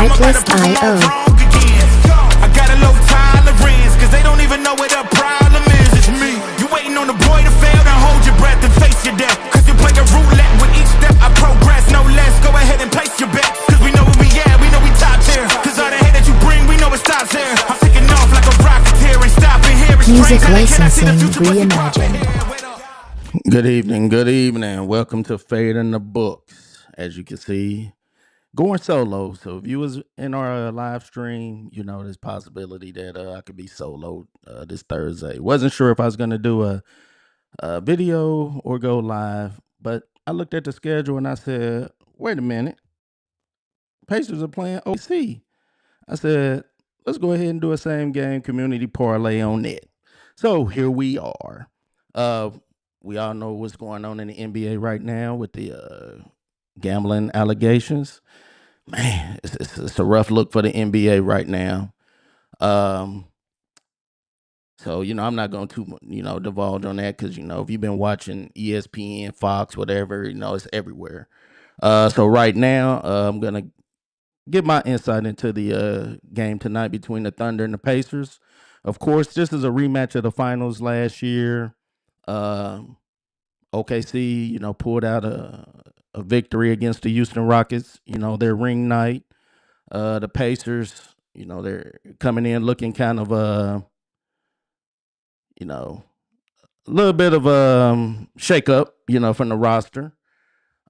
Artlist.io. I got a low tolerance, cause they don't even know what the problem is. It's me. You waiting on the boy to fail, then hold your breath and face your death. Cause you play a roulette with each step I progress, no less. Go ahead and place your bets, cause we know where we at, we know we top tier. Cause all the hate that you bring, we know it stops here. I'm taking off like a rocketeer and stopping here. Music licensing reimagined. Good evening. Welcome to Fade in the Books. As you can see, going solo. So if you was in our live stream, you know there's possibility that I could be solo this Thursday. Wasn't sure if I was gonna do a video or go live, but I looked at the schedule and I said, wait a minute, Pacers are playing OC. I said, let's go ahead and do a same game community parlay on it. So here we are. We all know what's going on in the NBA right now with the gambling allegations. Man, it's a rough look for the NBA right now. So, I'm not going to, divulge on that because, if you've been watching ESPN, Fox, whatever, it's everywhere. So right now, I'm going to give my insight into the game tonight between the Thunder and the Pacers. Of course, this is a rematch of the finals last year. OKC, pulled out a victory against the Houston Rockets, their ring night. The Pacers, they're coming in looking kind of, a little bit of a shakeup, from the roster.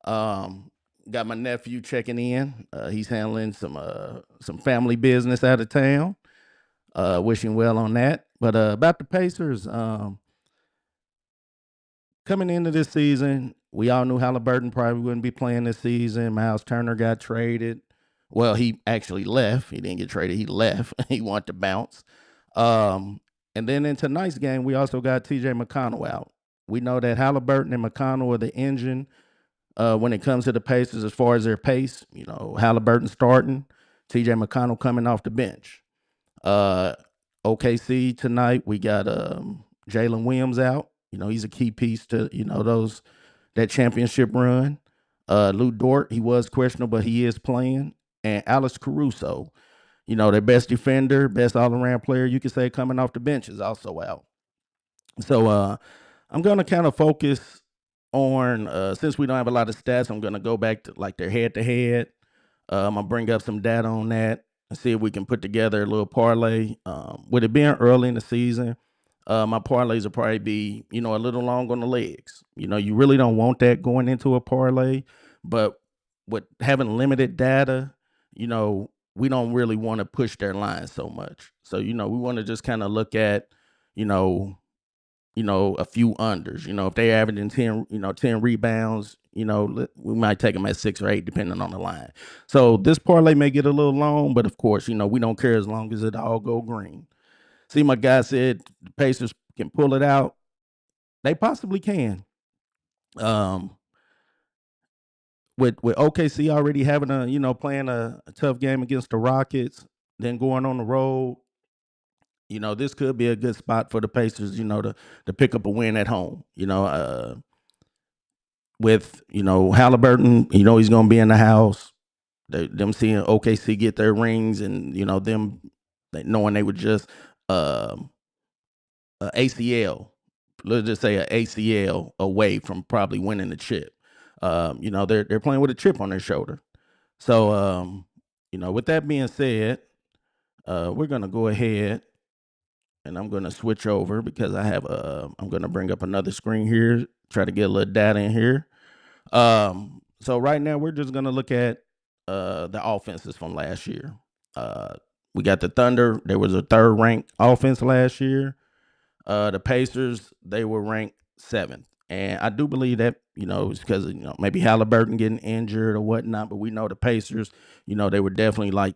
Got my nephew checking in. He's handling some family business out of town. Wishing well on that. But about the Pacers, coming into this season, we all knew Halliburton probably wouldn't be playing this season. Miles Turner got traded. Well, he actually left. He didn't get traded. He left. He wanted to bounce. And then in tonight's game, we also got T.J. McConnell out. We know that Halliburton and McConnell are the engine when it comes to the Pacers as far as their pace. Halliburton starting, T.J. McConnell coming off the bench. OKC tonight, we got Jalen Williams out. He's a key piece to, that championship run. Lou Dort, he was questionable, but he is playing. And Alex Caruso, their best defender, best all-around player, you could say, coming off the bench is also out. So I'm going to kind of focus on, since we don't have a lot of stats, I'm going to go back to like their head-to-head. I'm going to bring up some data on that and see if we can put together a little parlay. With it being early in the season, my parlays will probably be, a little long on the legs. You really don't want that going into a parlay, but with having limited data, we don't really want to push their line so much. So, we want to just kind of look at, a few unders. If they're averaging 10 rebounds, we might take them at 6 or 8, depending on the line. So this parlay may get a little long, but of course, we don't care as long as it all go green. See, my guy said the Pacers can pull it out. They possibly can. With OKC already having playing a tough game against the Rockets, then going on the road, this could be a good spot for the Pacers, to pick up a win at home. With Halliburton, he's going to be in the house. Them seeing OKC get their rings, and them knowing they were just ACL, let's just say an ACL away from probably winning the chip. They're playing with a chip on their shoulder. So with that being said, we're gonna go ahead and I'm gonna switch over because I have I'm gonna bring up another screen here, try to get a little data in here. So right now we're just gonna look at the offenses from last year. We got the Thunder. There was a third ranked offense last year. The Pacers, they were ranked 7th. And I do believe that, it's because, maybe Halliburton getting injured or whatnot. But we know the Pacers, they were definitely like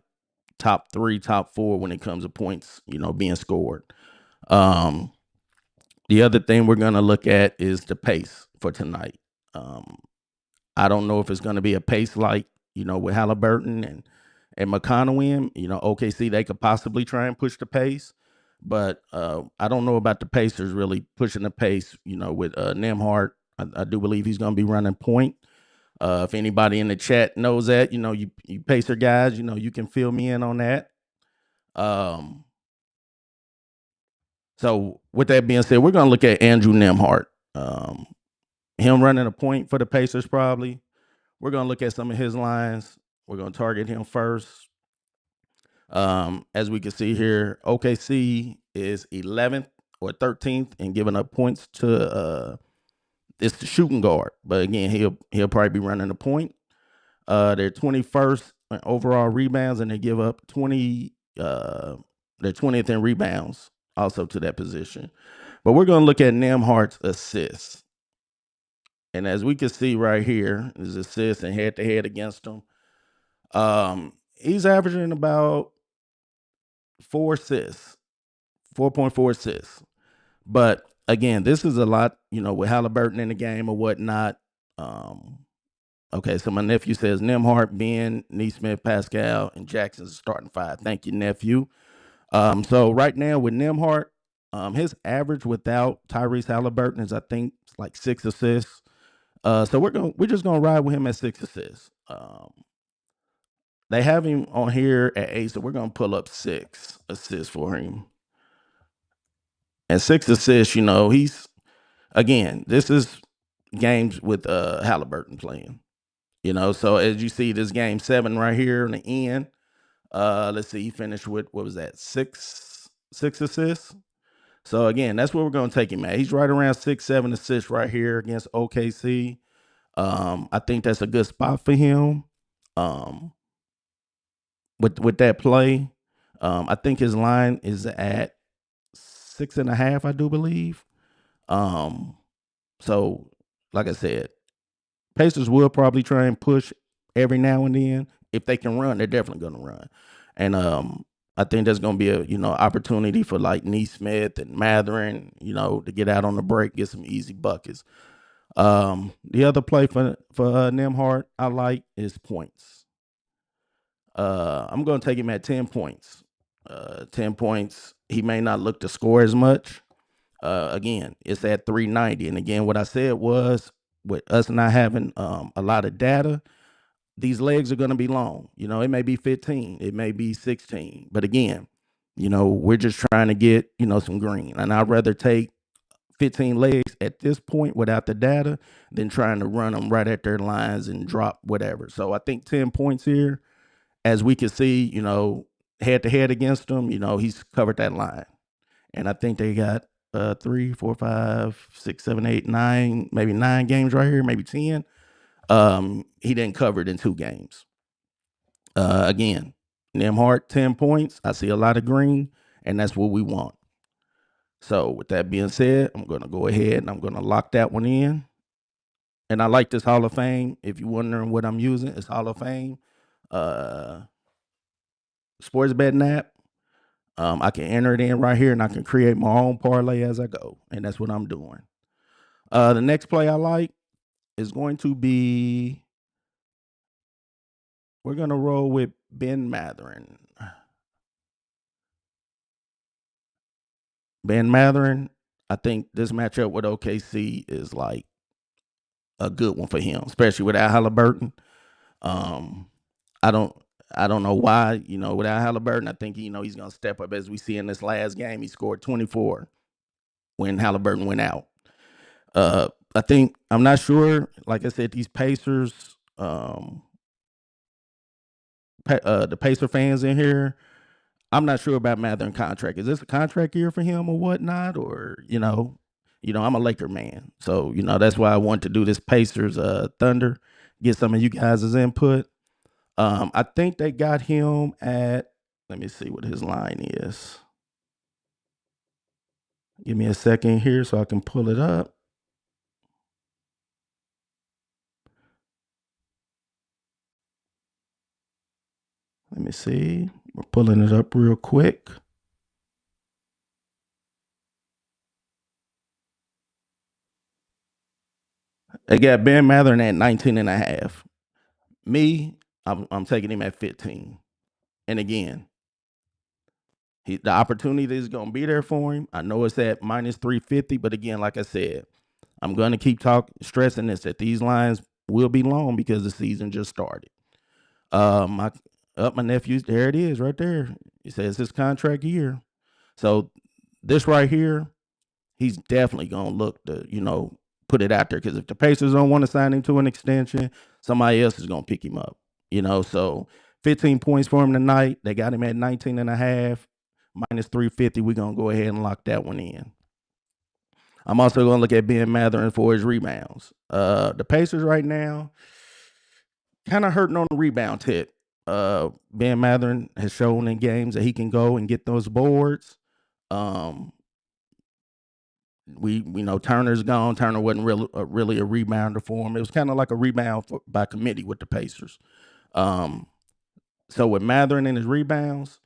top 3, top 4 when it comes to points, being scored. The other thing we're going to look at is the pace for tonight. I don't know if it's going to be a pace like, with Halliburton and McConnell in. OKC, they could possibly try and push the pace. But I don't know about the Pacers really pushing the pace, with Nembhard. I do believe he's going to be running point. If anybody in the chat knows that, you Pacer guys, you can fill me in on that. So with that being said, we're going to look at Andrew Nembhard. Him running a point for the Pacers probably. We're going to look at some of his lines. We're going to target him first. As we can see here, OKC is 11th or 13th in giving up points to it's the shooting guard. But again, he'll probably be running a point. They're 21st in overall rebounds, and they give up 20. They're 20th in rebounds also to that position. But we're going to look at Nembhard's assists. And as we can see right here, his assists and head-to-head against him. He's averaging about 4 assists, 4.4 assists. But again, this is a lot, with Halliburton in the game or whatnot. Okay, so my nephew says Nembhard, Ben, Nesmith, Pascal, and Jackson's starting 5. Thank you, nephew. So right now with Nembhard, his average without Tyrese Halliburton is, I think, like 6 assists. So we're just gonna ride with him at 6 assists. They have him on here at 8, so we're gonna pull up 6 assists for him. And 6 assists, he's, again, this is games with Halliburton playing. So as you see, this game 7 right here in the end. Let's see, he finished with, what was that, 6 assists. So again, that's where we're gonna take him at. He's right around 6, 7 assists right here against OKC. I think that's a good spot for him. With that play, I think his line is at 6.5, I do believe. So like I said, Pacers will probably try and push every now and then. If they can run, they're definitely going to run. And I think there's going to be a opportunity for like Nesmith and Matherin, to get out on the break, get some easy buckets. The other play for Nembhard I like is points. I'm going to take him at 10 points. 10 points. He may not look to score as much. Again, it's at 390. And again, what I said was, with us not having a lot of data, these legs are going to be long. It may be 15, it may be 16. But again, we're just trying to get, some green. And I'd rather take 15 legs at this point without the data than trying to run them right at their lines and drop whatever. So I think 10 points here, as we can see, head to head against them, he's covered that line. And I think they got 3, 4, 5, 6, 7, 8, 9, maybe 9 games right here, maybe 10. He didn't cover it in 2 games. Again, Nembhard, 10 points. I see a lot of green, and that's what we want. So with that being said, I'm going to go ahead and I'm going to lock that one in. And I like this Hall of Fame. If you're wondering what I'm using, it's Hall of Fame sports betting app. I can enter it in right here, and I can create my own parlay as I go, and that's what I'm doing. The next play I like is going to be, we're going to roll with Ben Matherin. Ben Matherin, I think this matchup with OKC is like a good one for him, especially without Halliburton. I don't know why, without Halliburton. I think, he's going to step up. As we see in this last game, he scored 24 when Halliburton went out. I think, I'm not sure, like I said, these Pacers, the Pacer fans in here, I'm not sure about Matherin contract. Is this a contract year for him or whatnot? Or, I'm a Laker man. So, that's why I want to do this Pacers Thunder, get some of you guys' input. I think they got him at, let me see what his line is. Give me a second here so I can pull it up. Let me see. We're pulling it up real quick. They got Ben Matherin at 19.5. Me, I'm taking him at 15. And again, the opportunity is going to be there for him. I know it's at minus 350, but again, like I said, I'm going to keep stressing this, that these lines will be long because the season just started. My nephew, there it is right there. He says his contract year. So this right here, he's definitely gonna look to, put it out there, because if the Pacers don't want to sign him to an extension, somebody else is gonna pick him up. So 15 points for him tonight. They got him at 19 and a half, minus 350. We're gonna go ahead and lock that one in. I'm also gonna look at Ben Mathurin for his rebounds. The Pacers right now kind of hurting on the rebound tip. Ben Mathurin has shown in games that he can go and get those boards. We know Turner's gone. Turner wasn't really a rebounder for him. It was kind of like a rebound by committee with the Pacers. So with Mathurin and his rebounds,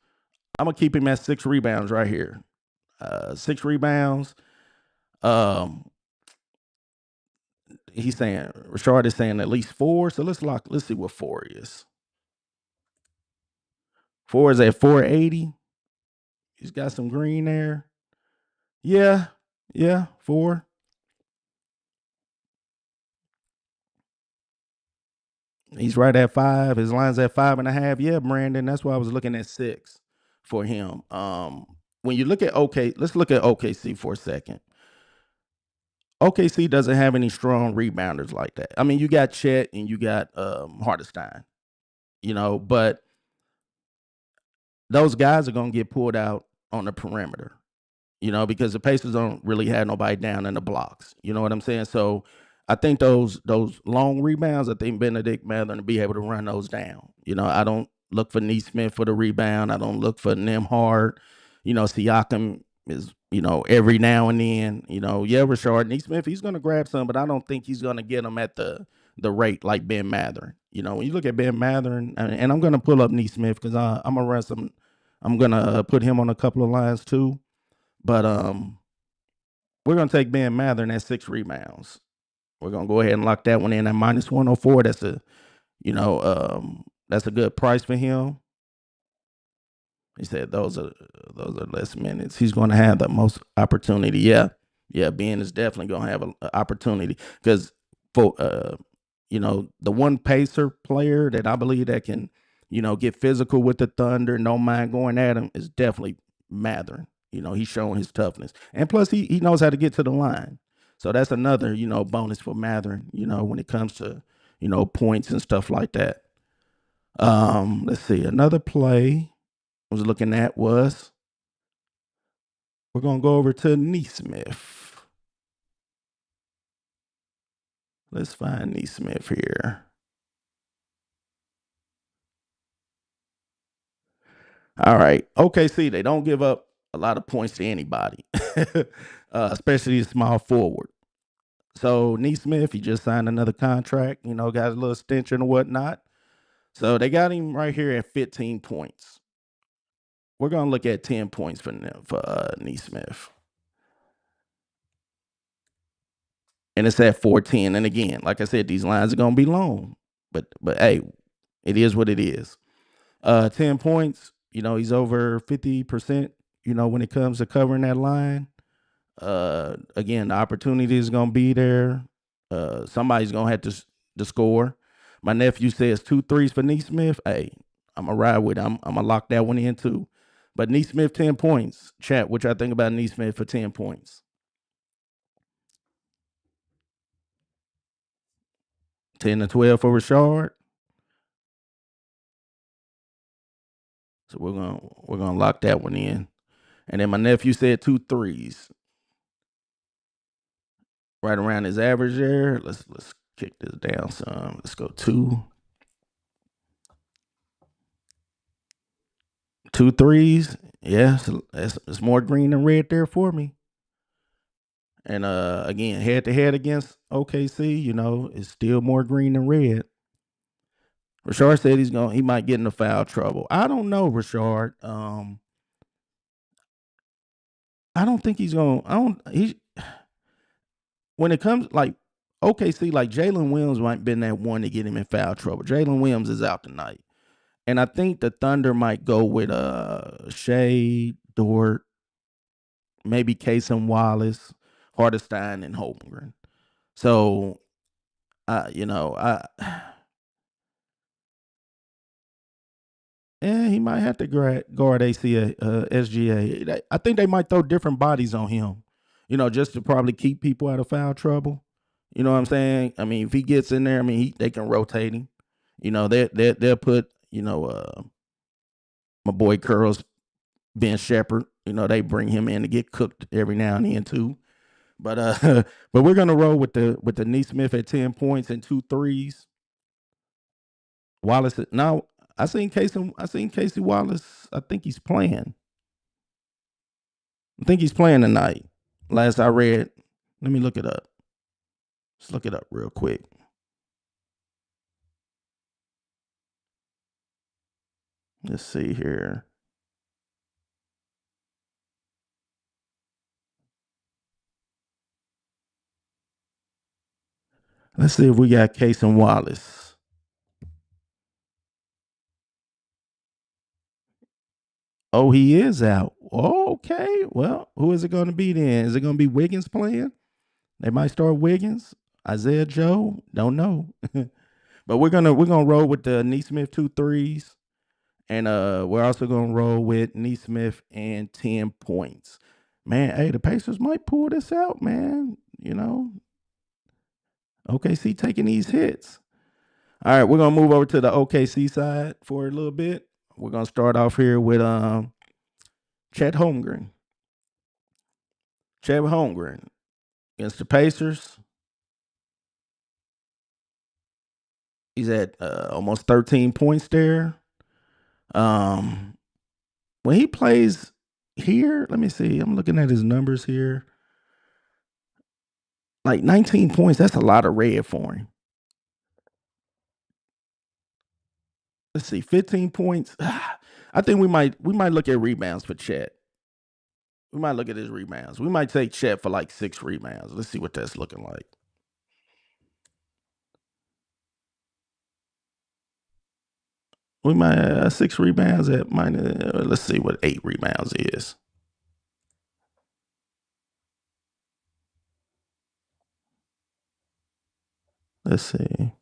I'm gonna keep him at 6 rebounds right here. 6 rebounds. He's saying, Rashard is saying at least 4. So let's see what 4 is. 4 is at 480. He's got some green there. Yeah, 4. He's right at 5. His line's at 5.5. Yeah, Brandon. That's why I was looking at 6 for him. When you look at let's look at OKC for a second. OKC doesn't have any strong rebounders like that. I mean, you got Chet and you got Hartenstein, but those guys are gonna get pulled out on the perimeter, because the Pacers don't really have nobody down in the blocks. You know what I'm saying? So I think those long rebounds, I think Benedict Mathurin to be able to run those down. I don't look for Neesmith for the rebound. I don't look for Nembhard. Siakam is, every now and then, Rashard Neesmith, he's going to grab some, but I don't think he's going to get them at the rate like Ben Mathurin. When you look at Ben Mathurin, and I'm going to pull up Neesmith because I'm going to run some, I'm going to put him on a couple of lines too. But we're going to take Ben Mathurin at 6 rebounds. We're going to go ahead and lock that one in at minus 104. That's that's a good price for him. He said those are less minutes. He's going to have the most opportunity. Yeah, Ben is definitely going to have an opportunity because for the one Pacer player that I believe that can get physical with the Thunder, no mind going at him, is definitely Mathurin. He's showing his toughness, and plus he knows how to get to the line. So that's another bonus for Mathurin. When it comes to points and stuff like that. Let's see, another play I was looking at was, we're gonna go over to Neesmith. Let's find Neesmith here. All right. OKC, they don't give up a lot of points to anybody, especially a small forward. So Neesmith, he just signed another contract, got a little extension and whatnot. So they got him right here at 15 points. We're going to look at 10 points for Neesmith. And it's at 410. And again, like I said, these lines are going to be long. But hey, it is what it is. 10 points, he's over 50%, when it comes to covering that line. Again, the opportunity is going to be there. Somebody's going to have to score. My nephew says 2 threes for Neesmith. Hey, I'm going to ride with it. I'm going to lock that one in too. But Neesmith, 10 points. Chat, what y'all think about Neesmith for 10 points? 10 to 12 for Rashard. So we're gonna lock that one in. And then my nephew said 2 threes. Right around his average there. Let's kick this down some. Let's go 2. 2 threes. Yeah, it's more green than red there for me. And again, head to head against OKC, it's still more green than red. Rashard said he might get into foul trouble. I don't know, Rashard. I don't think he's going. When it comes like OKC, like Jalen Williams might been that one to get him in foul trouble. Jalen Williams is out tonight, and I think the Thunder might go with Shea, Dort, maybe Cason Wallace, Hartenstein, and Holmgren. So You know, he might have to guard ACA, SGA. I think they might throw different bodies on him, you know, just to probably keep people out of foul trouble. You know what I'm saying? I mean, if he gets in there, I mean, they can rotate him. You know, they'll put, you know, my boy Curls, Ben Shepherd. You know, they bring him in to get cooked every now and then too. But but we're gonna roll with the Neesmith at 10 points and 2 threes. Wallace now I seen Casey Wallace. I think he's playing. I think he's playing tonight. Last I read. Let me look it up. Let's look it up real quick. Let's see here. Let's see if we got Casey Wallace. Oh, he is out. Okay. Well, who is it going to be then? Is it going to be Wiggins playing? They might start Wiggins, Isaiah Joe. Don't know. But we're gonna roll with the Neesmith 2 threes. And we're also gonna roll with Neesmith and 10 points. Man, hey, the Pacers might pull this out, man. You know, OKC taking these hits. All right, we're gonna move over to the OKC side for a little bit. We're gonna start off here with Chet Holmgren. Chet Holmgren against the Pacers. He's at almost 13 points there. When he plays here, let me see. I'm looking at his numbers here. Like 19 points, that's a lot of red for him. Let's see, 15 points. I think we might look at rebounds for Chet. We might look at his rebounds. We might take Chet for like 6 rebounds. Let's see what that's looking like. We might 6 rebounds at minus. Let's see what 8 rebounds is. Let's see.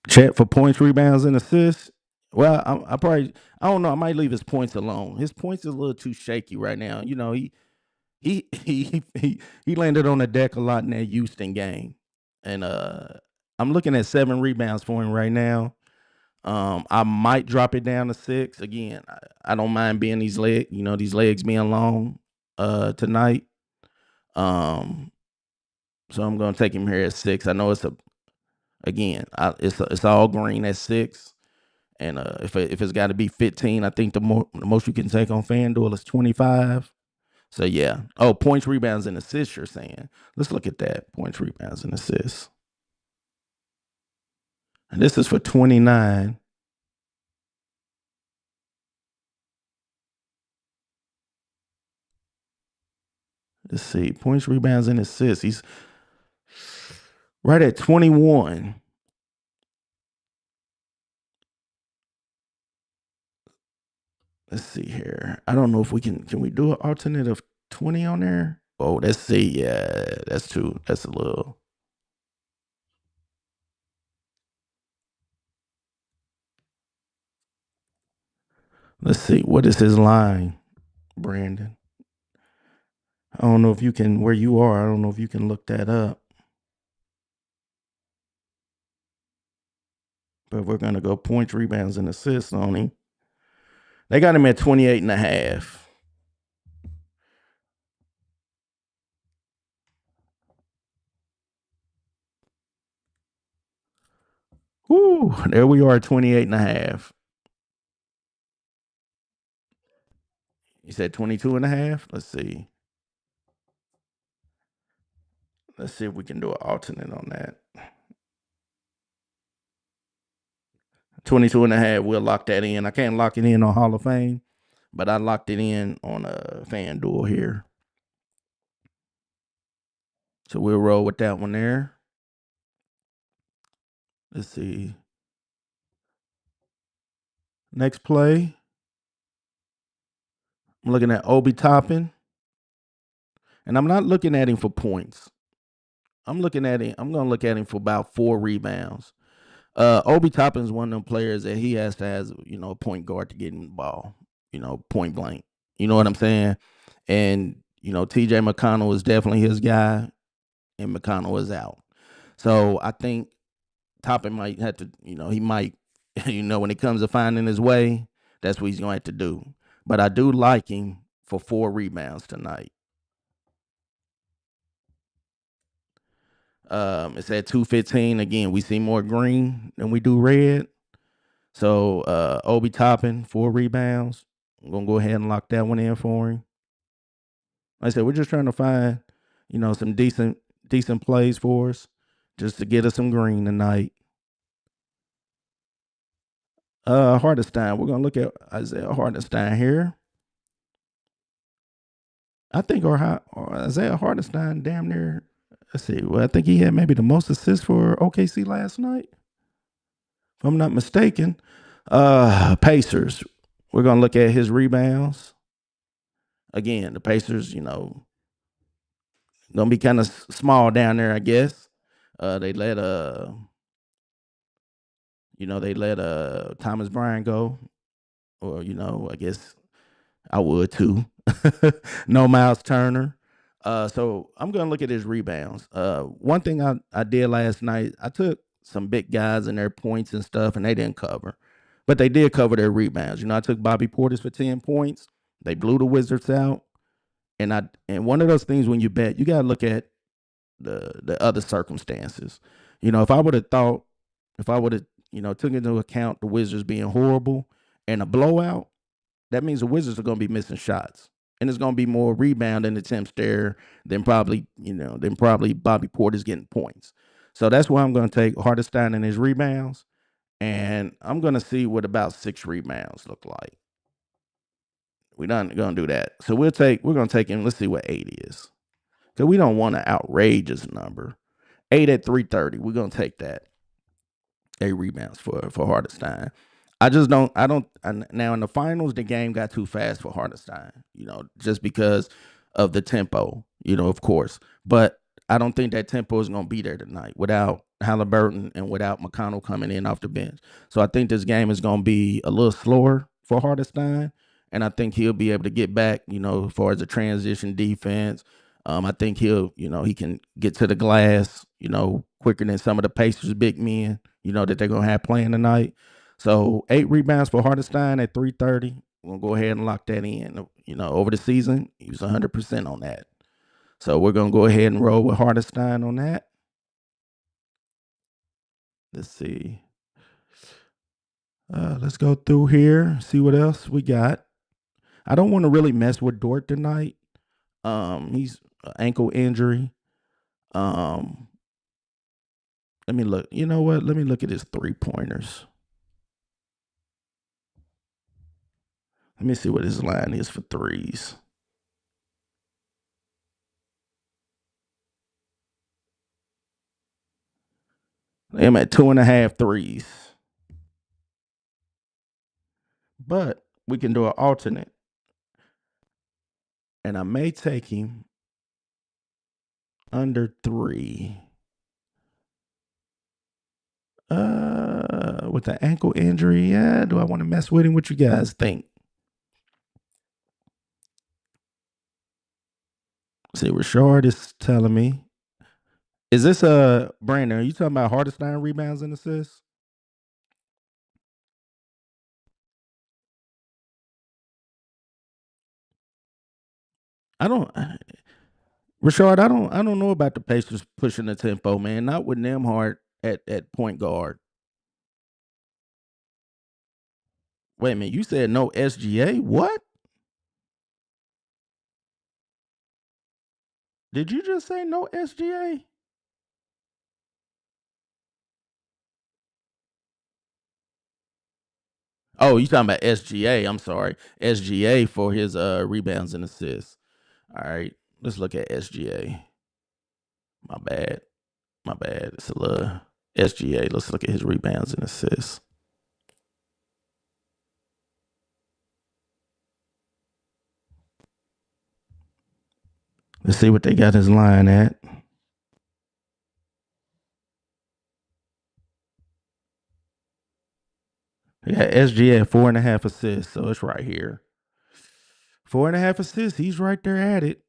Chet for points, rebounds, and assists. Well, I don't know. I might leave his points alone. His points is a little too shaky right now. You know, he landed on the deck a lot in that Houston game, and I'm looking at 7 rebounds for him right now. I might drop it down to 6 again. I don't mind being these legs being long tonight. So I'm gonna take him here at 6. I know it's all green at 6. And if it's got to be 15, I think the most you can take on FanDuel is 25. So yeah. Oh, points, rebounds, and assists. You're saying? Let's look at that. Points, rebounds, and assists. And this is for 29. Let's see. Points, rebounds, and assists. He's right at 21. Let's see here. I don't know if we can we do an alternate of 20 on there? Oh, let's see. Yeah, that's a little. Let's see. What is his line, Brandon? I don't know if you can where you are. I don't know if you can look that up. But we're gonna go points, rebounds, and assists on him. They got him at 28 and a half. Whoo, there we are at 28 and a half. You said 22 and a half? Let's see. Let's see if we can do an alternate on that. 22 and a half, we'll lock that in. I can't lock it in on Hall of Fame, but I locked it in on a FanDuel here. So we'll roll with that one there. Let's see. Next play. I'm looking at Obi Toppin. And I'm not looking at him for points. I'm gonna look at him for about 4 rebounds. Obi Toppin's one of them players that he has to has, a point guard to get him the ball, point blank. You know what I'm saying? And, TJ McConnell is definitely his guy, and McConnell is out. So I think Toppin might have to, he might, when it comes to finding his way, that's what he's going to have to do. But I do like him for 4 rebounds tonight. It's at 215. Again, we see more green than we do red. So Obi Toppin, 4 rebounds. I'm going to go ahead and lock that one in for him. Like I said, we're just trying to find, some decent plays for us just to get us some green tonight. Hartenstein. We're gonna look at Isaiah Hartenstein here. I think our Isaiah Hartenstein damn near. Let's see. Well, I think he had maybe the most assists for OKC last night, if I'm not mistaken. Pacers. We're gonna look at his rebounds. Again, the Pacers, gonna be kind of small down there, I guess. They let Thomas Bryant go, or I guess I would too. No Miles Turner. So I'm gonna look at his rebounds. One thing I did last night, I took some big guys and their points and stuff, and they didn't cover, but they did cover their rebounds. I took Bobby Portis for 10 points. They blew the Wizards out, and one of those things when you bet, you gotta look at the other circumstances. If I would have took into account the Wizards being horrible and a blowout, that means the Wizards are going to be missing shots, and it's going to be more rebounding attempts there than probably Bobby Portis getting points. So that's why I'm going to take Hartenstein and his rebounds, and I'm going to see what about 6 rebounds look like. We're not going to do that. So we're going to take him. Let's see what 8 is, because we don't want an outrageous number. 8 at 330. We're going to take that. 8 rebounds for Hartenstein. Now in the finals, the game got too fast for Hartenstein, just because of the tempo, of course. But I don't think that tempo is going to be there tonight without Halliburton and without McConnell coming in off the bench. So I think this game is going to be a little slower for Hartenstein, and I think he'll be able to get back, as far as a transition defense. I think he can get to the glass, quicker than some of the Pacers big men, that they're going to have playing tonight. So 8 rebounds for Hartenstein at 330. We'll go ahead and lock that in. Over the season, he was 100% on that. So we're going to go ahead and roll with Hartenstein on that. Let's see. Let's go through here, see what else we got. I don't want to really mess with Dort tonight. He's ankle injury. Let me look. You know what? Let me look at his 3-pointers. Let me see what his line is for threes. I'm at 2.5 threes. But we can do an alternate. And I may take him under 3. With the ankle injury, yeah. Do I want to mess with him? What you guys think? See, Rashard is telling me. Is this Brandon? Are you talking about Hartenstein rebounds and assists? Rashard, I don't know about the Pacers pushing the tempo, man. Not with Nembhard at point guard. Wait a minute, you said no SGA? What? Did you just say no SGA? Oh, you talking about SGA? I'm sorry, SGA for his rebounds and assists. All right, let's look at SGA. My bad. It's a little SGA. Let's look at his rebounds and assists. Let's see what they got his line at. They got SGA at 4.5 assists, so it's right here. 4.5 assists. He's right there at it.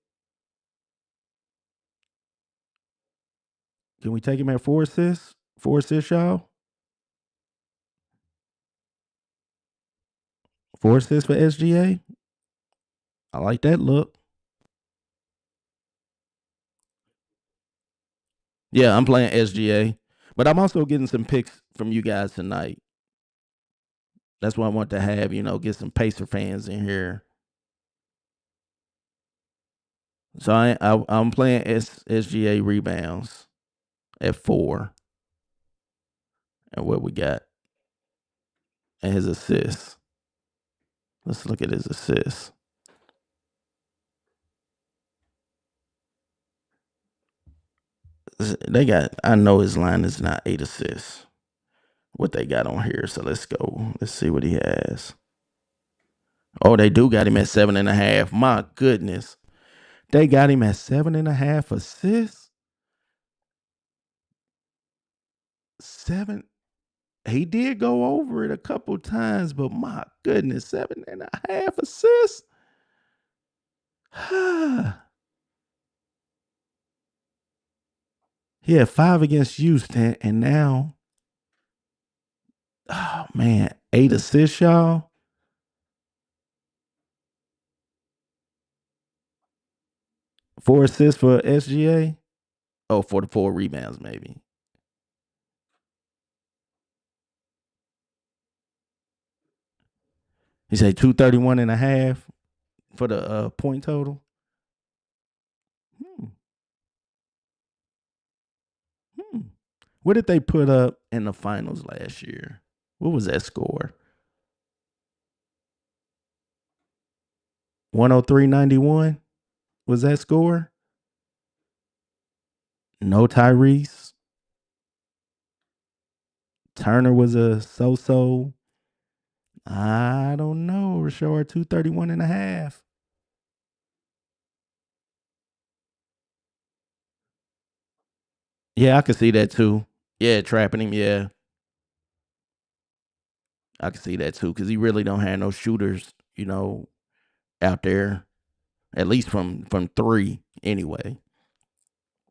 Can we take him at 4 assists? 4 assists, y'all? 4 assists for SGA. I like that look. Yeah, I'm playing SGA, but I'm also getting some picks from you guys tonight. That's what I want to have, get some Pacer fans in here. So I'm playing SGA rebounds at 4. And what we got? And his assists. Let's look at his assists. I know his line is not 8 assists. What they got on here. So let's go. Let's see what he has. Oh, they do got him at 7.5. My goodness. They got him at 7.5 assists. 7. He did go over it a couple times, but my goodness, 7.5 assists. He had 5 against Houston, and now, oh man, 8 assists, y'all. Four assists for SGA. Oh, for the 4 rebounds, maybe. He said 231.5 for the point total. What did they put up in the finals last year? What was that score? 103.91 was that score? No Tyrese. Turner was a so-so. I don't know. Rashard 231.5. Yeah, I could see that too. Yeah, trapping him. Yeah, I could see that too because he really don't have no shooters, out there. At least from 3 anyway.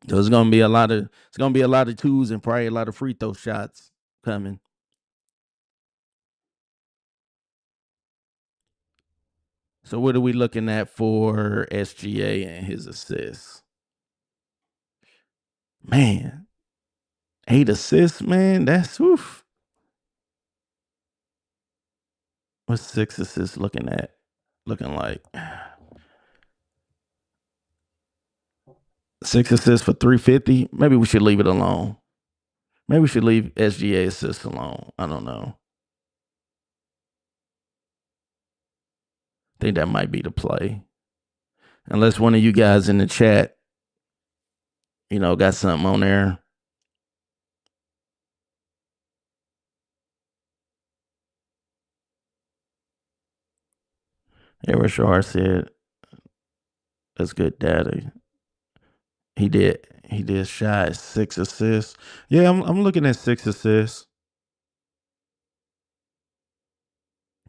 So it's gonna be a lot of 2s and probably a lot of free throw shots coming. So what are we looking at for SGA and his assists? Man, 8 assists, man. That's oof. What's 6 assists looking like? 6 assists for 350. Maybe we should leave it alone. Maybe we should leave SGA assists alone. I don't know. I think that might be the play. Unless one of you guys in the chat, got something on there. Yeah, Rashard said that's good data. He did shy at 6 assists. Yeah, I'm looking at 6 assists.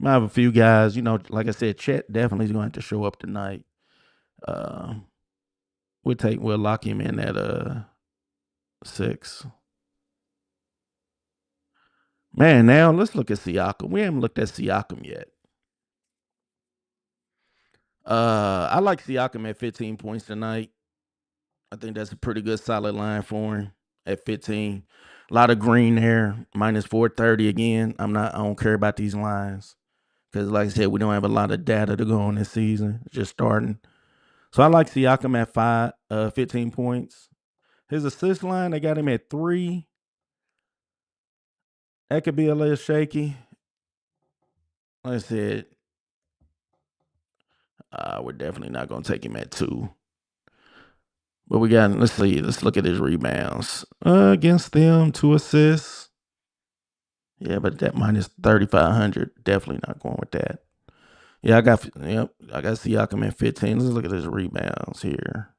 I have a few guys, like I said, Chet definitely is going to have to show up tonight. We'll lock him in at 6. Man, now let's look at Siakam. We haven't looked at Siakam yet. I like Siakam at 15 points tonight. I think that's a pretty good solid line for him at 15. A lot of green there, minus 430 again. I don't care about these lines. Because, like I said, we don't have a lot of data to go on this season. It's just starting. So I like Siakam at 15 points. His assist line, they got him at 3. That could be a little shaky. Like I said, we're definitely not going to take him at 2. But let's see. Let's look at his rebounds. Against them, 2 assists. Yeah, but that minus 3,500, definitely not going with that. Yeah, I got Siakam at 15. Let's look at his rebounds here.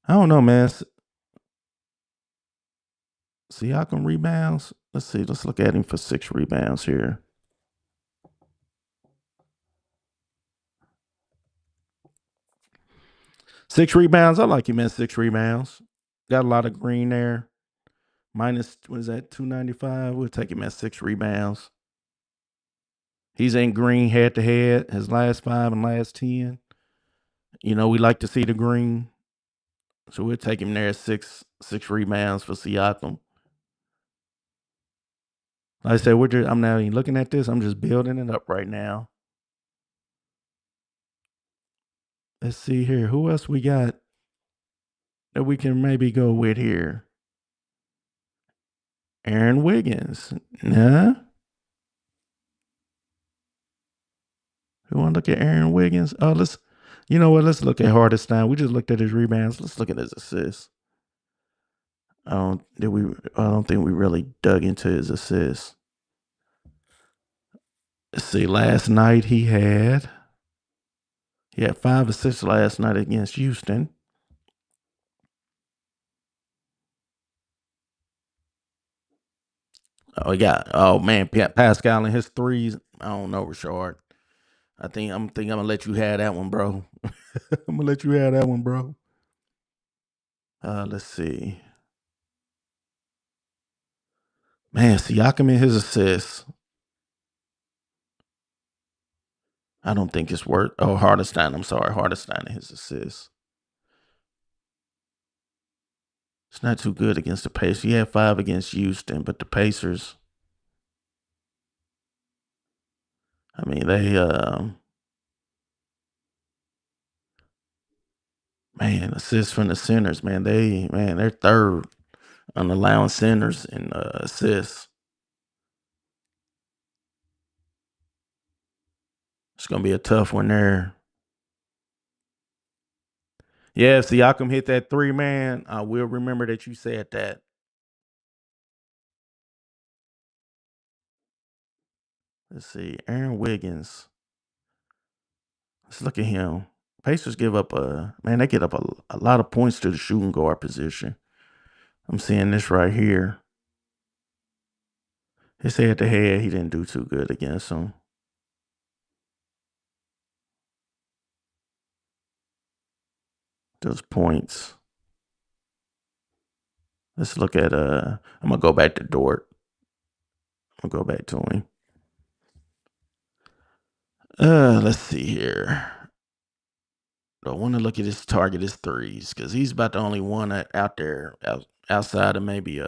I don't know, man. Siakam rebounds. Let's see. Let's look at him for 6 rebounds here. Six rebounds. I like him at 6 rebounds. Got a lot of green there. Minus, what is that, 295? We'll take him at 6 rebounds. He's in green head to head, his last 5 and last 10. You know, we like to see the green. So we'll take him there at six rebounds for Siakam. Like I said, I'm not even looking at this. I'm just building it up right now. Let's see here. Who else we got that we can maybe go with here? Aaron Wiggins. Nah. We want to look at Aaron Wiggins. Oh, you know what? Let's look at Hartenstein. We just looked at his rebounds. Let's look at his assists. I don't think we really dug into his assists. Let's see. Last night he had 5 assists last night against Houston. Oh man, Pascal and his threes. I don't know, Rashard. I'm gonna let you have that one, bro. I'm gonna let you have that one, bro. Let's see. Man, Siakam and his assists. I don't think it's worth. Oh, Hartenstein. I'm sorry, Hartenstein and his assists. It's not too good against the Pacers. He had 5 against Houston, but the Pacers. I mean, they man, assists from the centers, man. They're third on allowing centers in assists. It's gonna be a tough one there. Yeah, if Siakam hit that 3, man, I will remember that you said that. Let's see, Aaron Wiggins. Let's look at him. Pacers give up they get up a lot of points to the shooting guard position. I'm seeing this right here. His head to head, he didn't do too good against him. Those points. Let's look at I'm gonna go back to Dort. I'm gonna go back to him. Let's see here. I want to look at his target, his threes, because he's about the only one out there outside of maybe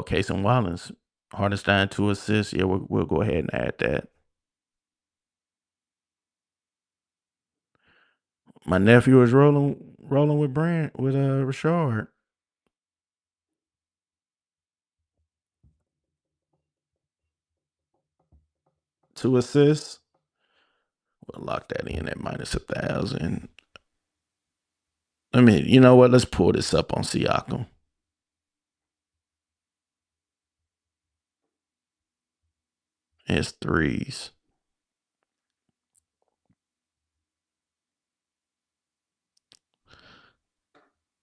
Case and Wallace. Hartenstein 2 assists. Yeah, we'll go ahead and add that. My nephew is rolling with Rashard. Two assists. We'll lock that in at minus 1,000. You know what? Let's pull this up on Siakam. His threes.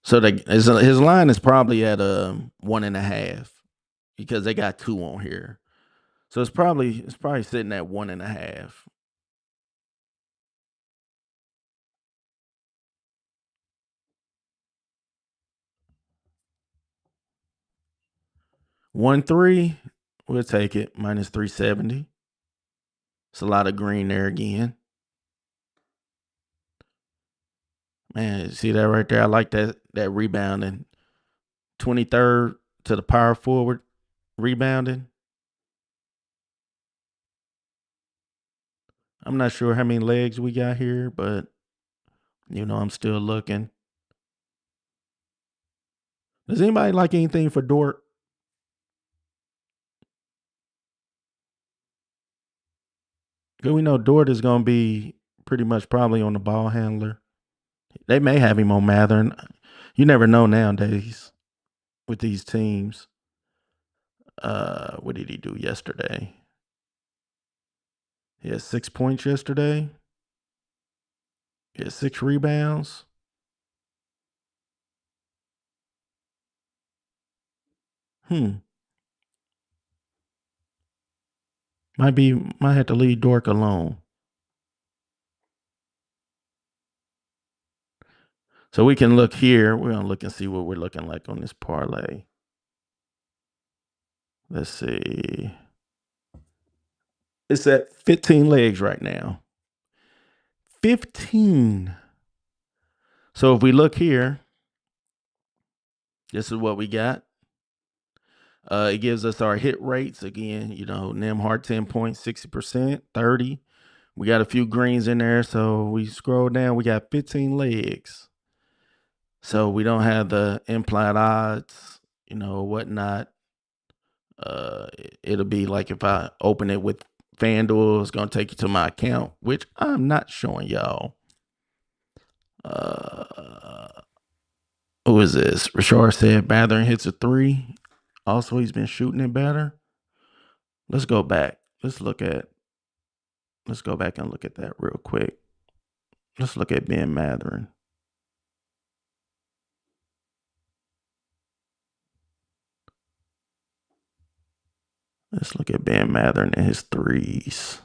So his line is probably at 1.5 because they got 2 on here. So it's probably sitting at 1.5. One three, we'll take it. Minus 370. It's a lot of green there again. Man, see that right there? I like that rebounding. 23rd to the power forward rebounding. I'm not sure how many legs we got here, but I'm still looking. Does anybody like anything for Dort? Because we know Dort is going to be pretty much probably on the ball handler. They may have him on Mathern. You never know nowadays with these teams. What did he do yesterday? – 6 points yesterday. Yeah, 6 rebounds. Might have to leave Dork alone. So we can look here. We're gonna look and see what we're looking like on this parlay. Let's see. It's at 15 legs right now. 15. So if we look here, this is what we got. It gives us our hit rates again. Nembhard 10 points, 60%, 30. We got a few greens in there. So we scroll down. We got 15 legs. So we don't have the implied odds, whatnot. It'll be like if I open it with FanDuel, it's gonna take you to my account, which I'm not showing y'all. Who is this? Rashard said Mathurin hits a 3. Also, he's been shooting it better. Let's go back. Let's go back and look at that real quick. Let's look at Ben Mathurin. Let's look at Ben Mathurin and his threes.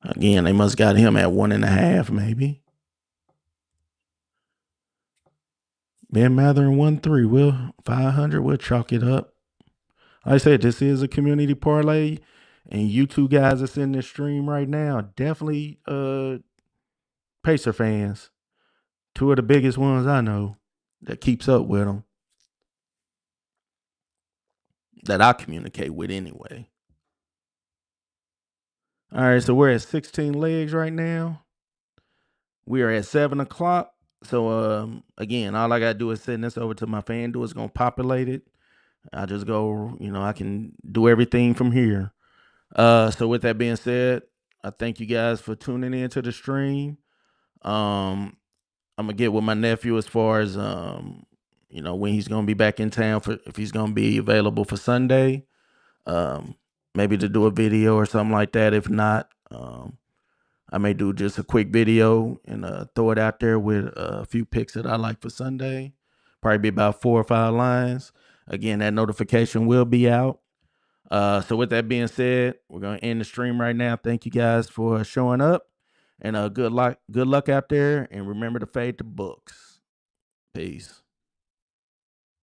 Again, they must got him at 1.5, maybe. Ben Mathurin 1-3. 500. We'll chalk it up. Like I said, this is a community parlay, and you two guys that's in this stream right now, definitely Pacer fans. 2 of the biggest ones I know that keeps up with them, that I communicate with anyway. All right, so we're at 16 legs right now. We are at 7 o'clock. So again, all I gotta do is send this over to my FanDuel. It's gonna populate it. I just go, I can do everything from here. So with that being said, I thank you guys for tuning in to the stream. I'm gonna get with my nephew as far as when he's gonna be back in town, if he's gonna be available for Sunday. Maybe to do a video or something like that. If not, I may do just a quick video and throw it out there with a few picks that I like for Sunday. Probably be about 4 or 5 lines. Again, that notification will be out. So with that being said, we're gonna end the stream right now. Thank you guys for showing up, and good luck out there. And remember to fade the books. Peace.